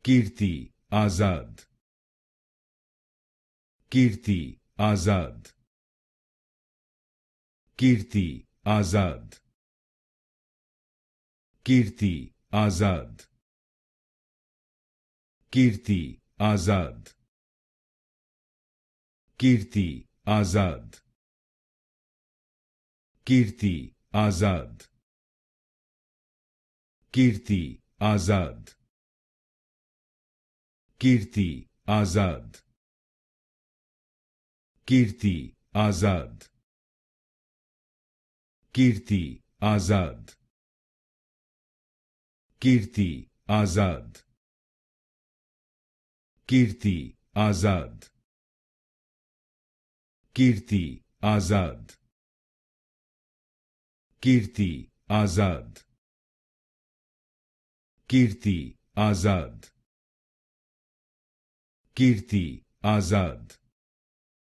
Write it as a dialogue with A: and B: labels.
A: Kirti Azad, Kirti Azad, Kirti Azad, Kirti Azad, Kirti Azad, Kirti Azad, Kirti Azad, Kirti Azad, Kirti Azad, Kirti Azad, Kirti Azad, Kirti Azad, Kirti Azad, Kirti Azad, Kirti Azad, Kirti Azad, Kirti Azad,